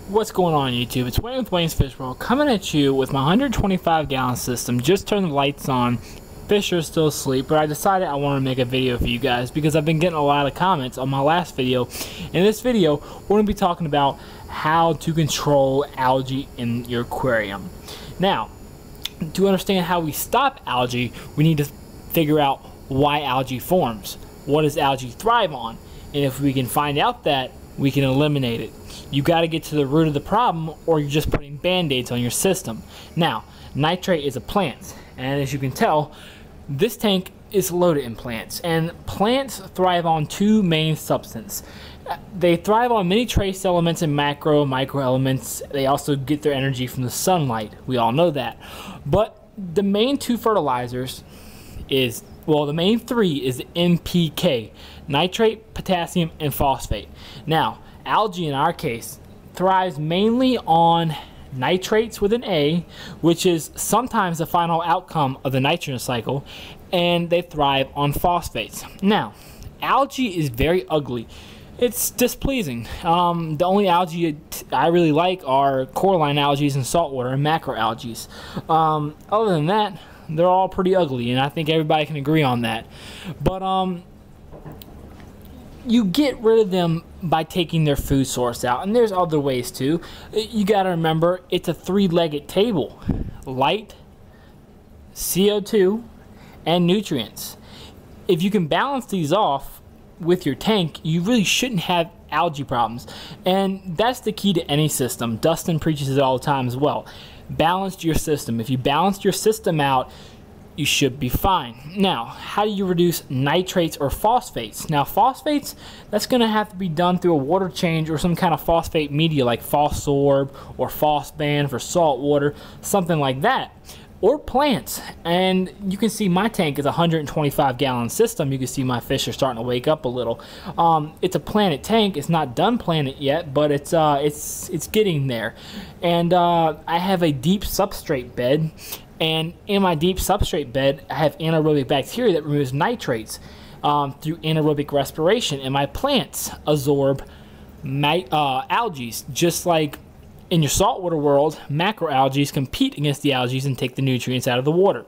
What's going on YouTube? It's Wayne with Wayne's Fish World coming at you with my 125 gallon system. Just turned the lights on. Fish are still asleep, but I decided I want to make a video for you guys because I've been getting a lot of comments on my last video. In this video, we're going to be talking about how to control algae in your aquarium. Now, to understand how we stop algae, we need to figure out why algae forms. What does algae thrive on? And if we can find out that, we can eliminate it. You got to get to the root of the problem, or you're just putting band-aids on your system. Now, nitrate is a plant, and as you can tell, this tank is loaded in plants, and plants thrive on two main substances. They thrive on many trace elements and micro elements. They also get their energy from the sunlight. We all know that. But the main two fertilizers is, well, the main three is NPK, nitrate, potassium, and phosphate. Now, algae in our case thrives mainly on nitrates with an A, which is sometimes the final outcome of the nitrogen cycle, and they thrive on phosphates. Now, algae is very ugly. It's displeasing. The only algae I really like are coralline algae in saltwater and macroalgae. Other than that, they're all pretty ugly, and I think everybody can agree on that. But you get rid of them by taking their food source out, and there's other ways too. You got to remember, it's a three-legged table: light, CO2, and nutrients. If you can balance these off with your tank, you really shouldn't have algae problems, and that's the key to any system. Dustin preaches it all the time as well. Balance your system. If you balance your system out, you should be fine. Now, how do you reduce nitrates or phosphates? Now, phosphates, that's going to have to be done through a water change or some kind of phosphate media like Phossorb or Phosban for salt water, something like that. Or plants. And you can see my tank is a 125 gallon system. You can see my fish are starting to wake up a little. It's a planted tank. It's not done planted yet, but it's getting there. And I have a deep substrate bed. And in my deep substrate bed, I have anaerobic bacteria that removes nitrates through anaerobic respiration. And my plants absorb algae, just like in your saltwater world, macroalgae compete against the algae and take the nutrients out of the water.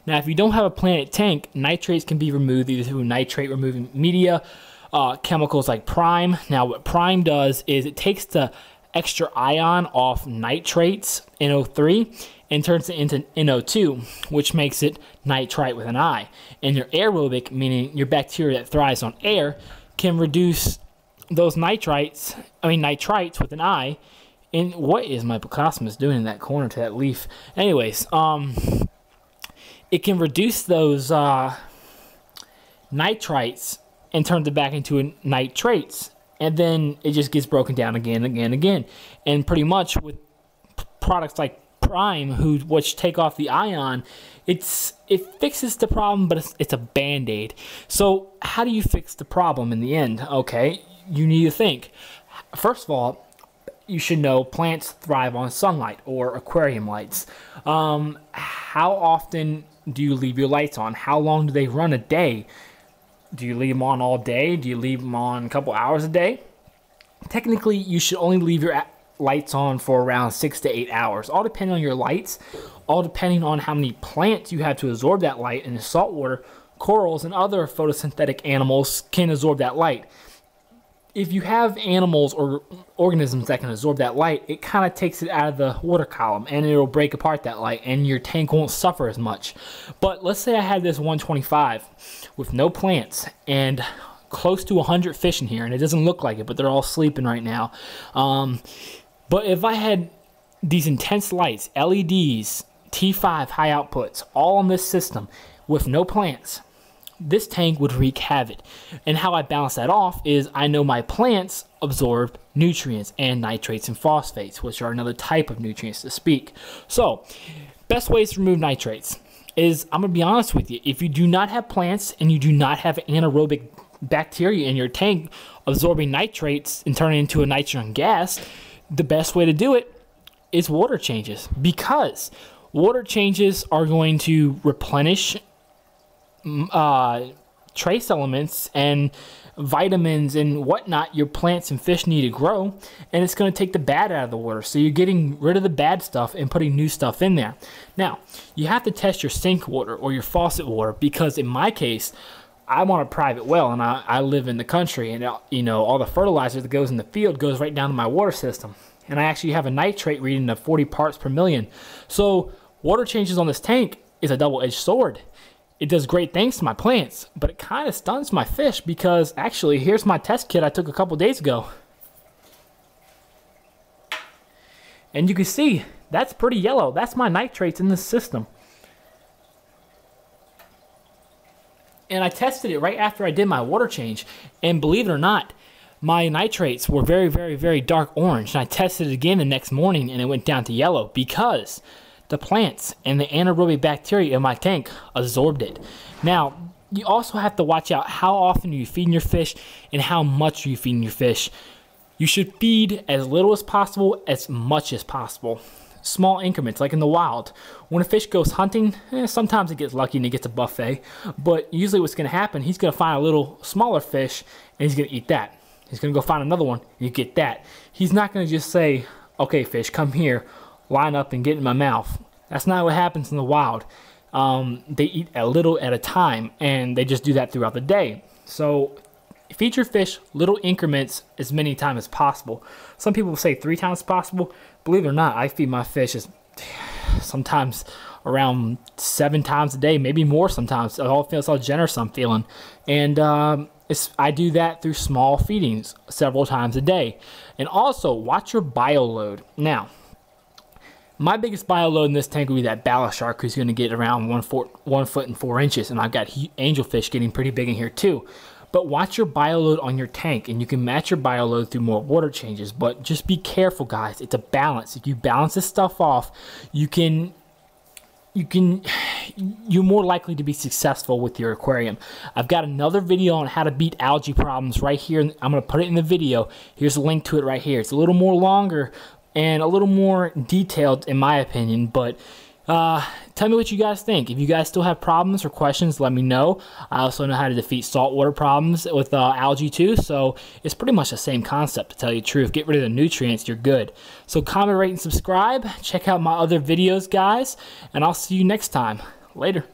Now, if you don't have a planted tank, nitrates can be removed either through nitrate removing media, chemicals like Prime. Now, what Prime does is it takes the extra ion off nitrates, NO3, and turns it into NO2, which makes it nitrite with an I. And your aerobic, meaning your bacteria that thrives on air, can reduce those nitrites with an I. And what is my Pocosmus doing in that corner to that leaf? Anyways, it can reduce those nitrites and turn it back into nitrates. And then it just gets broken down again. And pretty much with products like Prime, which take off the ion, it fixes the problem, but it's a band-aid. So how do you fix the problem in the end? Okay, you need to think. First of all, you should know plants thrive on sunlight or aquarium lights. How often do you leave your lights on? How long do they run a day? Do you leave them on all day? Do you leave them on a couple hours a day? Technically, you should only leave your lights on for around 6 to 8 hours, all depending on your lights, all depending on how many plants you have to absorb that light. In the saltwater, corals and other photosynthetic animals can absorb that light. If you have animals or organisms that can absorb that light, it kind of takes it out of the water column, and it'll break apart that light, and your tank won't suffer as much. But let's say I had this 125 with no plants and close to 100 fish in here, and it doesn't look like it, but they're all sleeping right now. But if I had these intense lights, LEDs, T5 high outputs, all on this system with no plants, this tank would wreak havoc. And how I balance that off is I know my plants absorb nutrients and nitrates and phosphates, which are another type of nutrients to speak. So, best ways to remove nitrates is, I'm going to be honest with you, if you do not have plants and you do not have anaerobic bacteria in your tank absorbing nitrates and turning into a nitrogen gas, the best way to do it is water changes, because water changes are going to replenish trace elements and vitamins and whatnot your plants and fish need to grow, and it's going to take the bad out of the water. So you're getting rid of the bad stuff and putting new stuff in there. Now, you have to test your sink water or your faucet water, because in my case, I'm on a private well and I live in the country, and you know, all the fertilizer that goes in the field goes right down to my water system. And I actually have a nitrate reading of 40 parts per million. So water changes on this tank is a double-edged sword. It does great things to my plants, but it kind of stuns my fish, because actually, here's my test kit I took a couple days ago. And you can see, that's pretty yellow. That's my nitrates in this system. And I tested it right after I did my water change. And believe it or not, my nitrates were very, very, very dark orange. And I tested it again the next morning, and it went down to yellow, because the plants and the anaerobic bacteria in my tank absorbed it. Now, you also have to watch out how often you feed your fish and how much you feed your fish. You should feed as little as possible, as much as possible. Small increments, like in the wild. When a fish goes hunting, sometimes it gets lucky and it gets a buffet, but usually what's going to happen, he's going to find a little smaller fish and he's going to eat that. He's going to go find another one and you get that. He's not going to just say, okay fish, come here, line up and get in my mouth. That's not what happens in the wild. They eat a little at a time, and they just do that throughout the day. So feed your fish little increments as many times as possible. Some people say 3 times as possible. Believe it or not, I feed my fish sometimes around 7 times a day, maybe more sometimes. It all feels how generous I'm feeling. And I do that through small feedings several times a day. And also, watch your bio load. Now, my biggest bio load in this tank would be that ballast shark, who's going to get around 1 foot and 4 inches. And I've got angelfish getting pretty big in here too. But watch your bio load on your tank, and you can match your bio load through more water changes. But just be careful, guys. It's a balance. If you balance this stuff off, you're more likely to be successful with your aquarium. I've got another video on how to beat algae problems right here. I'm going to put it in the video. Here's a link to it right here. It's a little more longer and a little more detailed in my opinion, but tell me what you guys think. If you guys still have problems or questions, let me know. I also know how to defeat saltwater problems with algae too, so it's pretty much the same concept, to tell you the truth. Get rid of the nutrients, you're good. So comment, rate, and subscribe. Check out my other videos, guys, and I'll see you next time. Later.